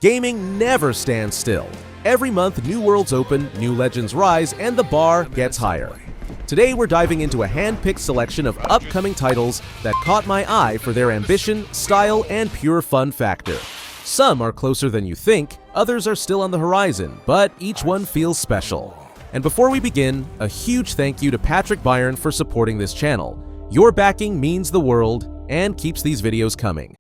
Gaming never stands still. Every month, new worlds open, new legends rise, and the bar gets higher. Today, we're diving into a hand-picked selection of upcoming titles that caught my eye for their ambition, style, and pure fun factor. Some are closer than you think, others are still on the horizon, but each one feels special. And before we begin, a huge thank you to Patrick Byron for supporting this channel. Your backing means the world and keeps these videos coming.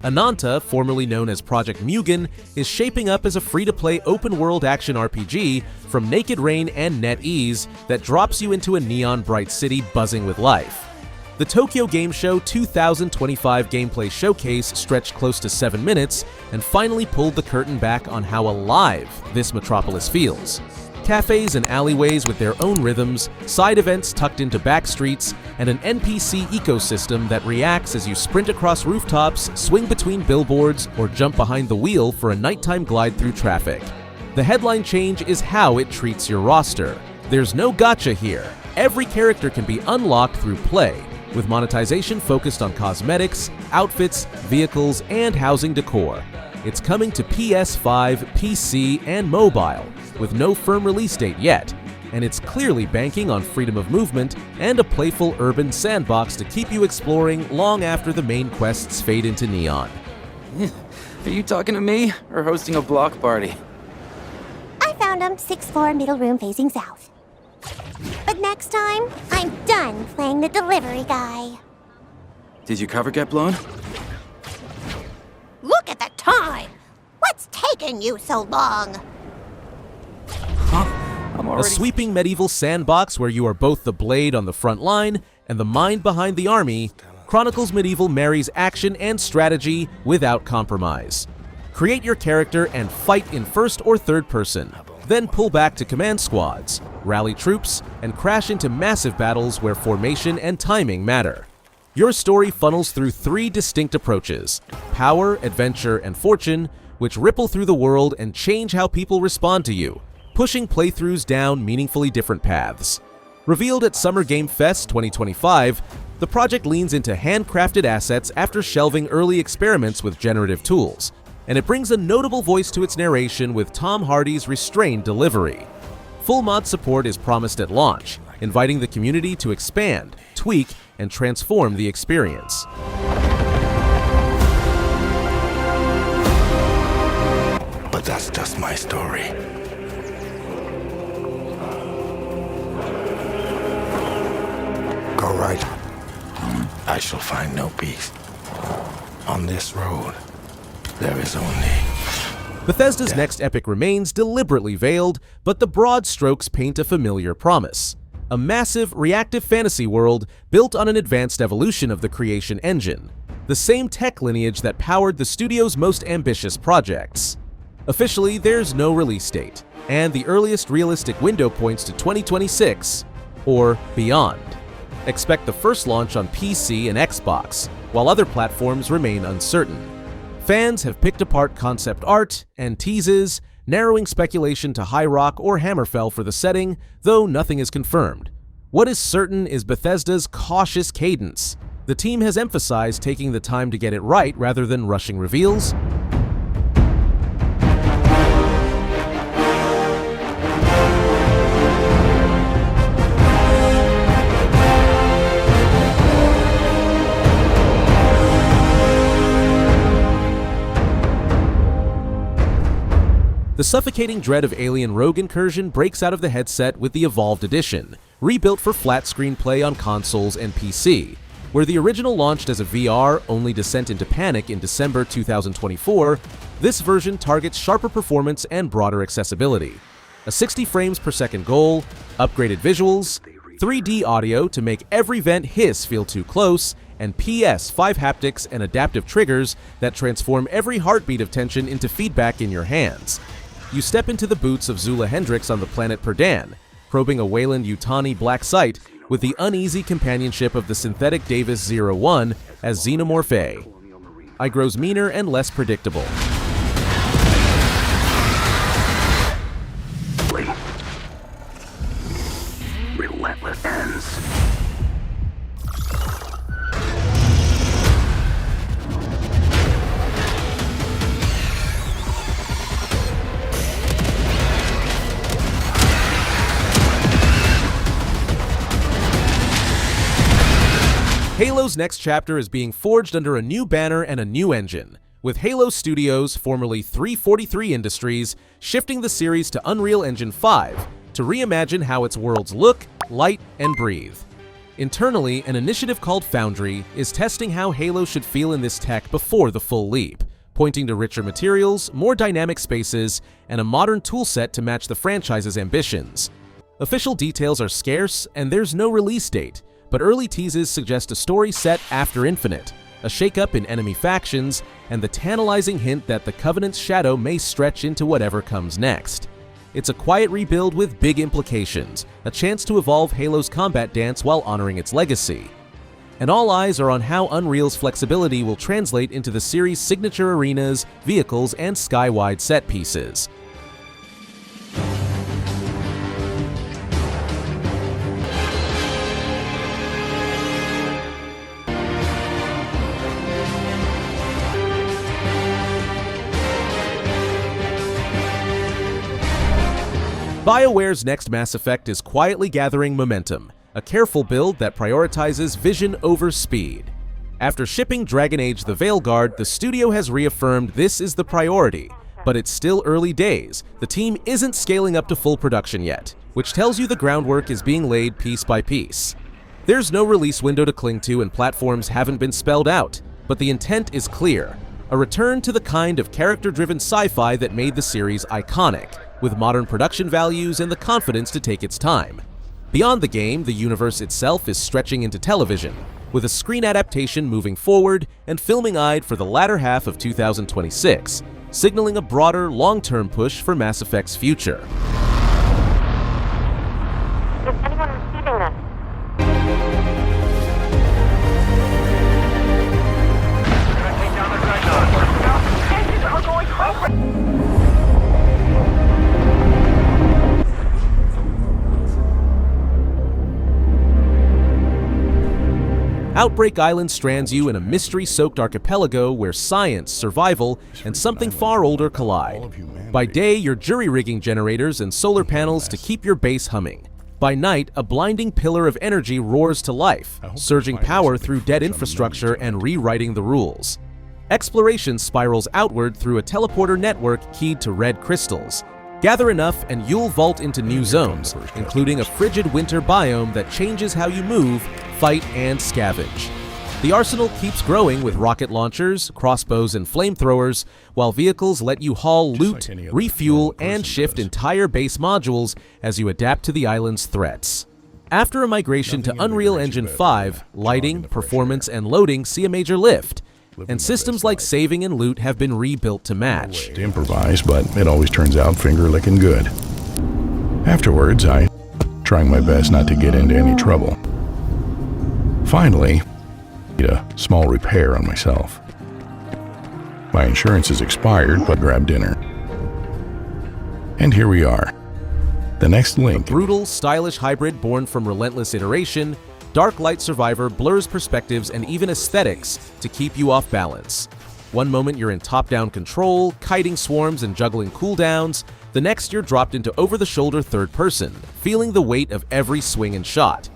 Ananta, formerly known as Project Mugen, is shaping up as a free-to-play open-world action RPG from Naked Rain and NetEase that drops you into a neon-bright city buzzing with life. The Tokyo Game Show 2025 gameplay showcase stretched close to 7 minutes and finally pulled the curtain back on how alive this metropolis feels. Cafes and alleyways with their own rhythms, side events tucked into back streets, and an NPC ecosystem that reacts as you sprint across rooftops, swing between billboards, or jump behind the wheel for a nighttime glide through traffic. The headline change is how it treats your roster. There's no gacha here. Every character can be unlocked through play, with monetization focused on cosmetics, outfits, vehicles, and housing decor. It's coming to PS5, PC, and mobile, with no firm release date yet, and it's clearly banking on freedom of movement and a playful urban sandbox to keep you exploring long after the main quests fade into neon. Are you talking to me, or hosting a block party? I found him, 6th floor, middle room facing south. But next time, I'm done playing the delivery guy. Did your cover get blown? Look at the time! What's taking you so long? A sweeping medieval sandbox where you are both the blade on the front line and the mind behind the army, Chronicles Medieval marries action and strategy without compromise. Create your character and fight in first or third person, then pull back to command squads, rally troops, and crash into massive battles where formation and timing matter. Your story funnels through 3 distinct approaches: power, adventure, and fortune, which ripple through the world and change how people respond to you, pushing playthroughs down meaningfully different paths. Revealed at Summer Game Fest 2025, the project leans into handcrafted assets after shelving early experiments with generative tools, and it brings a notable voice to its narration with Tom Hardy's restrained delivery. Full mod support is promised at launch, inviting the community to expand, tweak, and transform the experience. But that's just my story. Go right. I shall find no peace. On this road, there is only... Bethesda's next epic remains deliberately veiled, but the broad strokes paint a familiar promise. A massive, reactive fantasy world built on an advanced evolution of the creation engine, the same tech lineage that powered the studio's most ambitious projects. Officially, there's no release date, and the earliest realistic window points to 2026, or beyond. Expect the first launch on PC and Xbox, while other platforms remain uncertain. Fans have picked apart concept art and teases, narrowing speculation to High Rock or Hammerfell for the setting, though nothing is confirmed. What is certain is Bethesda's cautious cadence. The team has emphasized taking the time to get it right rather than rushing reveals. The suffocating dread of alien rogue incursion breaks out of the headset with the Evolved Edition, rebuilt for flat-screen play on consoles and PC. Where the original launched as a VR-only descent into panic in December 2024, this version targets sharper performance and broader accessibility. A 60 frames per second goal, upgraded visuals, 3D audio to make every vent hiss feel too close, and PS5 haptics and adaptive triggers that transform every heartbeat of tension into feedback in your hands. You step into the boots of Zula Hendrix on the planet Perdan, probing a Wayland-Yutani black site with the uneasy companionship of the synthetic Davis 01 as Xenomorph A. I grows meaner and less predictable. Relentless ends. next chapter is being forged under a new banner and a new engine, with Halo Studios, formerly 343 Industries, shifting the series to Unreal Engine 5 to reimagine how its worlds look, light, and breathe. Internally, an initiative called Foundry is testing how Halo should feel in this tech before the full leap, pointing to richer materials, more dynamic spaces, and a modern toolset to match the franchise's ambitions. Official details are scarce, and there's no release date, but early teases suggest a story set after Infinite, a shakeup in enemy factions, and the tantalizing hint that the Covenant's shadow may stretch into whatever comes next. It's a quiet rebuild with big implications, a chance to evolve Halo's combat dance while honoring its legacy. And all eyes are on how Unreal's flexibility will translate into the series' signature arenas, vehicles, and sky-wide set pieces. BioWare's next Mass Effect is quietly gathering momentum, a careful build that prioritizes vision over speed. After shipping Dragon Age: The Veilguard, the studio has reaffirmed this is the priority, but it's still early days. The team isn't scaling up to full production yet, which tells you the groundwork is being laid piece by piece. There's no release window to cling to and platforms haven't been spelled out, but the intent is clear: a return to the kind of character-driven sci-fi that made the series iconic, with modern production values and the confidence to take its time. Beyond the game, the universe itself is stretching into television, with a screen adaptation moving forward and filming eyed for the latter half of 2026, signaling a broader, long-term push for Mass Effect's future. Is anyone receiving this? Engines are going over! Outbreak Island strands you in a mystery-soaked archipelago where science, survival, and something far older collide. By day, you're jury-rigging generators and solar panels to keep your base humming. By night, a blinding pillar of energy roars to life, surging power through dead infrastructure and rewriting the rules. Exploration spirals outward through a teleporter network keyed to red crystals. Gather enough and you'll vault into new zones, including a frigid winter biome that changes how you move, fight, and scavenge. The arsenal keeps growing with rocket launchers, crossbows, and flamethrowers, while vehicles let you haul loot, refuel, and shift entire base modules as you adapt to the island's threats. After a migration to Unreal Engine 5, lighting, performance, and loading see a major lift, and systems like saving and loot have been rebuilt to match. To improvise, but it always turns out finger-licking good. Afterwards, I trying my best not to get into any trouble. Finally, I need a small repair on myself. My insurance is expired, but grab dinner. And here we are. The next link. Brutal, stylish hybrid born from relentless iteration, Dark Light Survivor blurs perspectives and even aesthetics to keep you off balance. One moment you're in top-down control, kiting swarms and juggling cooldowns, the next you're dropped into over-the-shoulder third person, feeling the weight of every swing and shot.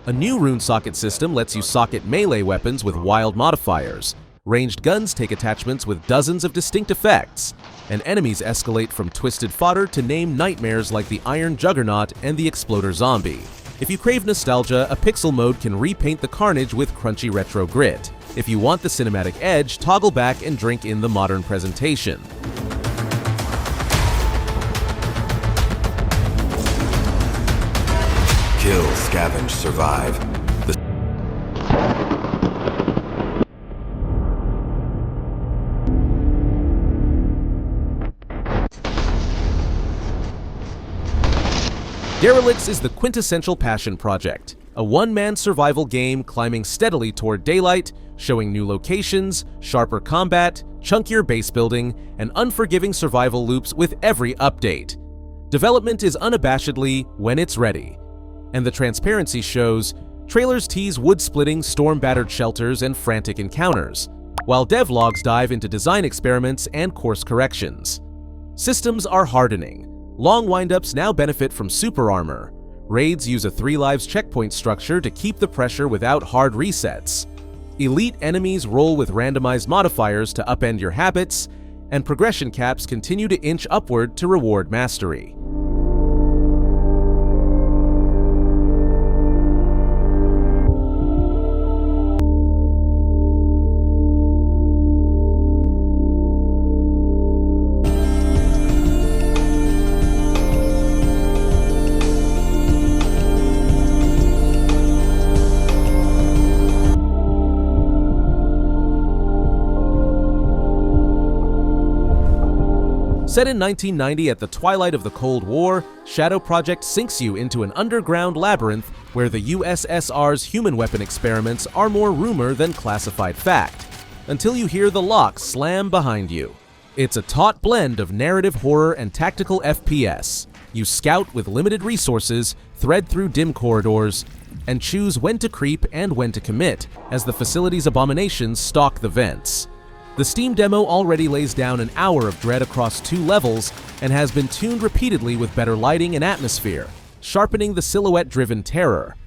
A new rune socket system lets you socket melee weapons with wild modifiers. Ranged guns take attachments with dozens of distinct effects, and enemies escalate from twisted fodder to named nightmares like the Iron Juggernaut and the Exploder Zombie. If you crave nostalgia, a pixel mode can repaint the carnage with crunchy retro grit. If you want the cinematic edge, toggle back and drink in the modern presentation. Kill, scavenge, survive. Derelicts is the quintessential passion project, a one-man survival game climbing steadily toward daylight, showing new locations, sharper combat, chunkier base building, and unforgiving survival loops with every update. Development is unabashedly when it's ready, and the transparency shows. Trailers tease wood-splitting, storm-battered shelters and frantic encounters, while devlogs dive into design experiments and course corrections. Systems are hardening. Long windups now benefit from super armor. Raids use a 3 lives checkpoint structure to keep the pressure without hard resets. Elite enemies roll with randomized modifiers to upend your habits, and progression caps continue to inch upward to reward mastery. Set in 1990 at the twilight of the Cold War, Shadow Project sinks you into an underground labyrinth where the USSR's human weapon experiments are more rumor than classified fact, until you hear the lock slam behind you. It's a taut blend of narrative horror and tactical FPS. You scout with limited resources, thread through dim corridors, and choose when to creep and when to commit as the facility's abominations stalk the vents. The Steam demo already lays down an hour of dread across 2 levels and has been tuned repeatedly with better lighting and atmosphere, sharpening the silhouette-driven terror.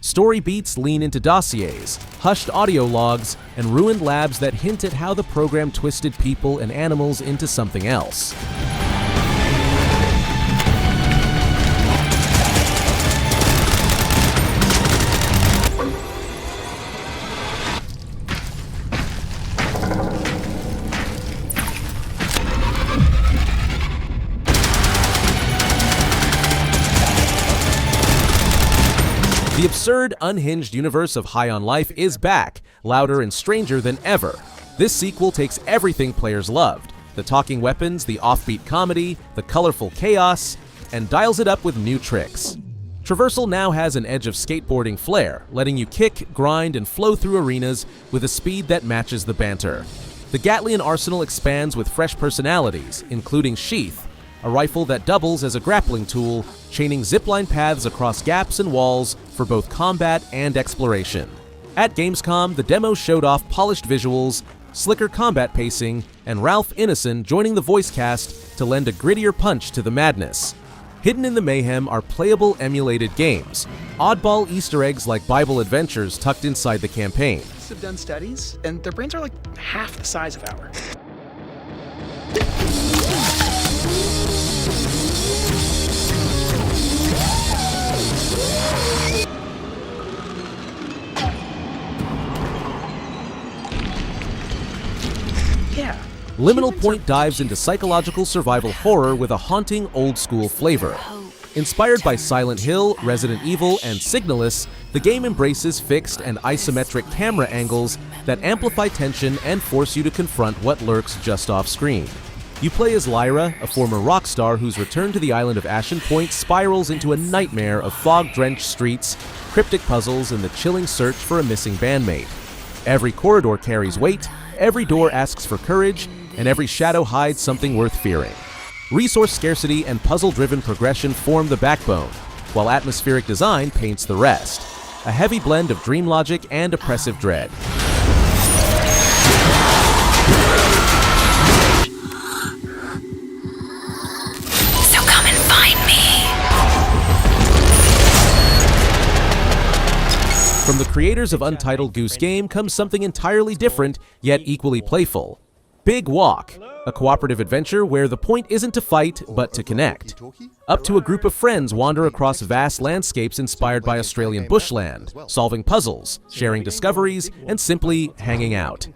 Story beats lean into dossiers, hushed audio logs, and ruined labs that hint at how the program twisted people and animals into something else. The absurd, unhinged universe of High on Life is back, louder and stranger than ever. This sequel takes everything players loved, the talking weapons, the offbeat comedy, the colorful chaos, and dials it up with new tricks. Traversal now has an edge of skateboarding flair, letting you kick, grind, and flow through arenas with a speed that matches the banter. The Gatlian arsenal expands with fresh personalities, including Sheath, a rifle that doubles as a grappling tool, chaining zipline paths across gaps and walls for both combat and exploration. At Gamescom, the demo showed off polished visuals, slicker combat pacing, and Ralph Ineson joining the voice cast to lend a grittier punch to the madness. Hidden in the mayhem are playable emulated games, oddball Easter eggs like Bible adventures tucked inside the campaign. Have done studies, and their brains are like half the size of ours. Liminal Point dives into psychological survival horror with a haunting old-school flavor. Inspired by Silent Hill, Resident Evil, and Signalis, the game embraces fixed and isometric camera angles that amplify tension and force you to confront what lurks just off-screen. You play as Lyra, a former rock star whose return to the island of Ashen Point spirals into a nightmare of fog-drenched streets, cryptic puzzles, and the chilling search for a missing bandmate. Every corridor carries weight, every door asks for courage, and every shadow hides something worth fearing. Resource scarcity and puzzle-driven progression form the backbone, while atmospheric design paints the rest. A heavy blend of dream logic and oppressive dread. So come and find me. From the creators of Untitled Goose Game comes something entirely different, yet equally playful. Big Walk, a cooperative adventure where the point isn't to fight, but to connect. Up to a group of friends wander across vast landscapes inspired by Australian bushland, solving puzzles, sharing discoveries, and simply hanging out.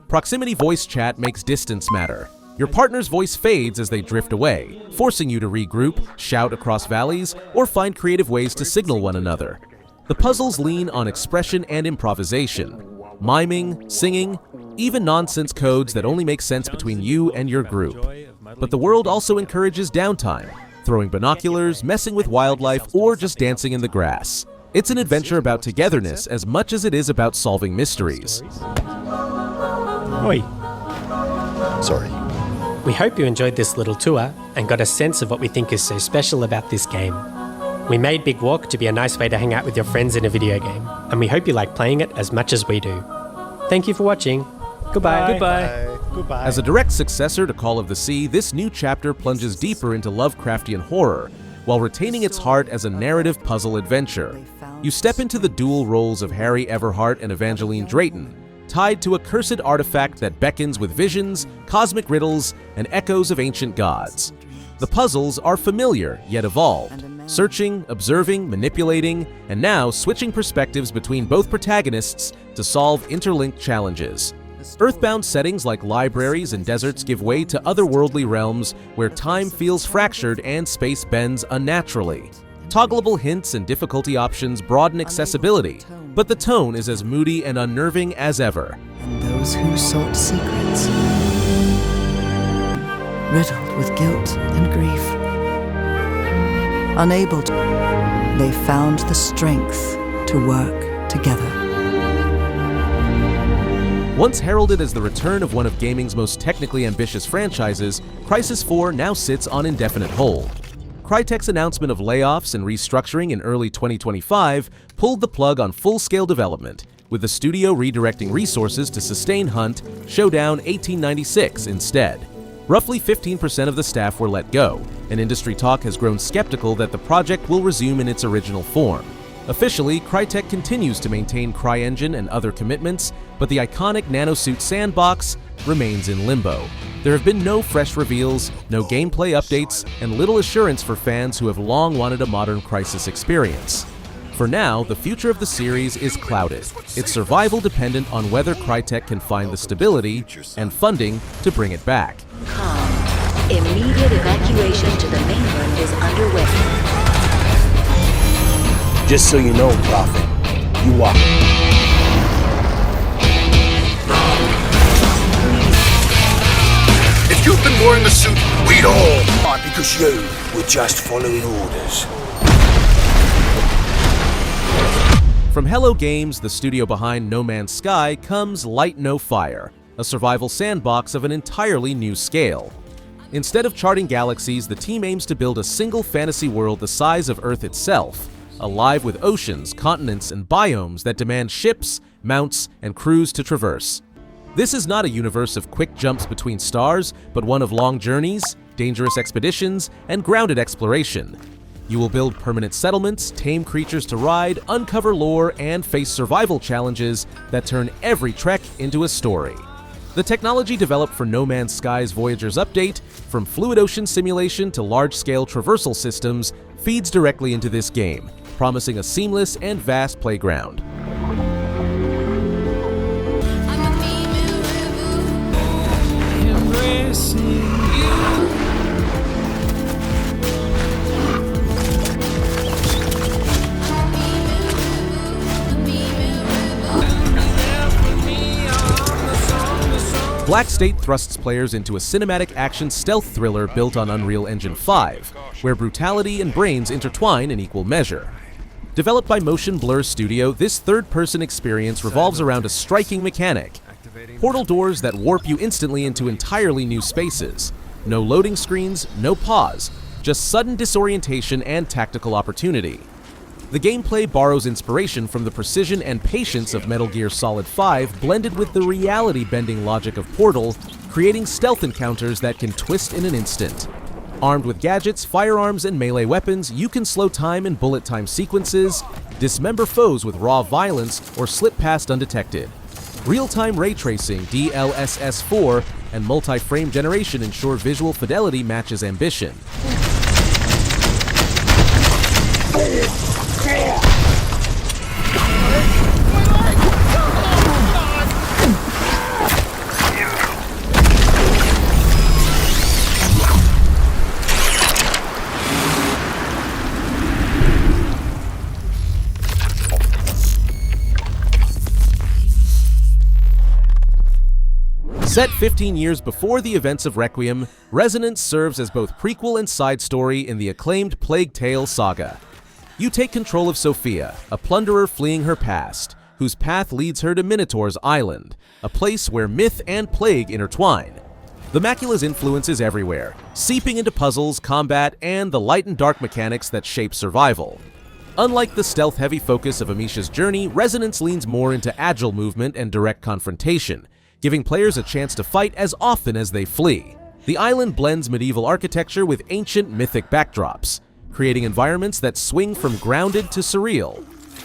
Proximity voice chat makes distance matter. Your partner's voice fades as they drift away, forcing you to regroup, shout across valleys, or find creative ways to signal one another. The puzzles lean on expression and improvisation, miming, singing, even nonsense codes that only make sense between you and your group. But the world also encourages downtime, throwing binoculars, messing with wildlife, or just dancing in the grass. It's an adventure about togetherness as much as it is about solving mysteries. Oi. Sorry. We hope you enjoyed this little tour and got a sense of what we think is so special about this game. We made Big Walk to be a nice way to hang out with your friends in a video game, and we hope you like playing it as much as we do. Thank you for watching. Goodbye. Goodbye. Goodbye. As a direct successor to Call of the Sea, this new chapter plunges deeper into Lovecraftian horror, while retaining its heart as a narrative puzzle adventure. You step into the dual roles of Harry Everhart and Evangeline Drayton, tied to a cursed artifact that beckons with visions, cosmic riddles, and echoes of ancient gods. The puzzles are familiar, yet evolved, searching, observing, manipulating, and now switching perspectives between both protagonists to solve interlinked challenges. Earthbound settings like libraries and deserts give way to otherworldly realms where time feels fractured and space bends unnaturally. Toggleable hints and difficulty options broaden accessibility, but the tone is as moody and unnerving as ever. And those who sought secrets, riddled with guilt and grief, unable to, they found the strength to work together. Once heralded as the return of one of gaming's most technically ambitious franchises, Crysis 4 now sits on indefinite hold. Crytek's announcement of layoffs and restructuring in early 2025 pulled the plug on full-scale development, with the studio redirecting resources to sustain Hunt, Showdown 1896 instead. Roughly 15% of the staff were let go, and industry talk has grown skeptical that the project will resume in its original form. Officially, Crytek continues to maintain CryEngine and other commitments, but the iconic nanosuit sandbox remains in limbo. There have been no fresh reveals, no gameplay updates, and little assurance for fans who have long wanted a modern Crysis experience. For now, the future of the series is clouded. Its survival dependent on whether Crytek can find the stability and funding to bring it back. Immediate evacuation to the mainland is underway. Just so you know, Prophet, you are. If you'd been wearing the suit, we'd all on because you were just following orders. From Hello Games, the studio behind No Man's Sky, comes Light No Fire, a survival sandbox of an entirely new scale. Instead of charting galaxies, the team aims to build a single fantasy world the size of Earth itself, alive with oceans, continents, and biomes that demand ships, mounts, and crews to traverse. This is not a universe of quick jumps between stars, but one of long journeys, dangerous expeditions, and grounded exploration. You will build permanent settlements, tame creatures to ride, uncover lore, and face survival challenges that turn every trek into a story. The technology developed for No Man's Sky's Voyager's update, from fluid ocean simulation to large-scale traversal systems, feeds directly into this game, promising a seamless and vast playground. Black State thrusts players into a cinematic action stealth thriller built on Unreal Engine 5, where brutality and brains intertwine in equal measure. Developed by Motion Blur Studio, this third-person experience revolves around a striking mechanic: portal doors that warp you instantly into entirely new spaces. No loading screens, no pause, just sudden disorientation and tactical opportunity. The gameplay borrows inspiration from the precision and patience of Metal Gear Solid 5 blended with the reality-bending logic of Portal, creating stealth encounters that can twist in an instant. Armed with gadgets, firearms, and melee weapons, you can slow time in bullet time sequences, dismember foes with raw violence, or slip past undetected. Real-time ray tracing, DLSS 4, and multi-frame generation ensure visual fidelity matches ambition. Set 15 years before the events of Requiem, Resonance serves as both prequel and side story in the acclaimed Plague Tale saga. You take control of Sophia, a plunderer fleeing her past, whose path leads her to Minotaur's Island, a place where myth and plague intertwine. The Macula's influence is everywhere, seeping into puzzles, combat, and the light and dark mechanics that shape survival. Unlike the stealth-heavy focus of Amisha's journey, Resonance leans more into agile movement and direct confrontation, giving players a chance to fight as often as they flee. The island blends medieval architecture with ancient mythic backdrops, creating environments that swing from grounded to surreal.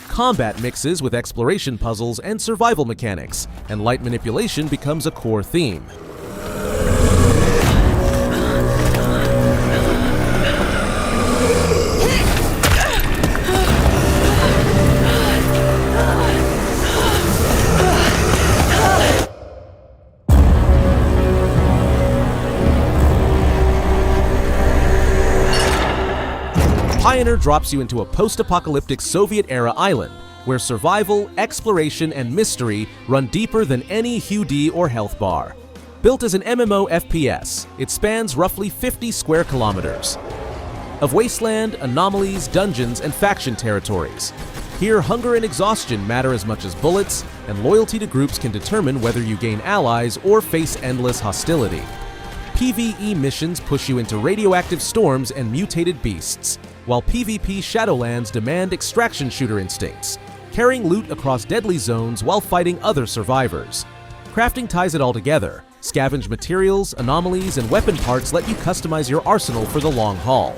Combat mixes with exploration puzzles and survival mechanics, and light manipulation becomes a core theme. PIONER drops you into a post-apocalyptic Soviet-era island, where survival, exploration, and mystery run deeper than any HUD or health bar. Built as an MMO FPS, it spans roughly 50 square kilometers of wasteland, anomalies, dungeons, and faction territories. Here, hunger and exhaustion matter as much as bullets, and loyalty to groups can determine whether you gain allies or face endless hostility. PvE missions push you into radioactive storms and mutated beasts, while PvP Shadowlands demand extraction shooter instincts, carrying loot across deadly zones while fighting other survivors. Crafting ties it all together. Scavenge materials, anomalies, and weapon parts let you customize your arsenal for the long haul.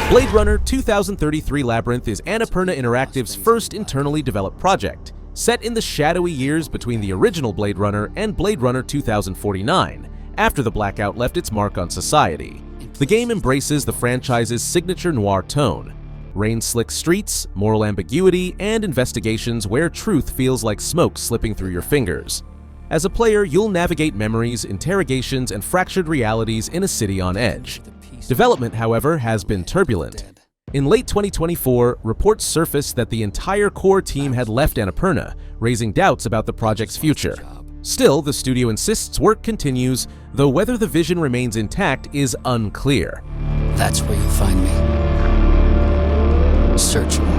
Blade Runner 2033 Labyrinth is Annapurna Interactive's first internally developed project, set in the shadowy years between the original Blade Runner and Blade Runner 2049, after the blackout left its mark on society. The game embraces the franchise's signature noir tone: rain-slick streets, moral ambiguity, and investigations where truth feels like smoke slipping through your fingers. As a player, you'll navigate memories, interrogations, and fractured realities in a city on edge. Development, however, has been turbulent. In late 2024, reports surfaced that the entire core team had left Annapurna, raising doubts about the project's future. Still, the studio insists work continues, though whether the vision remains intact is unclear. That's where you'll find me. Searching.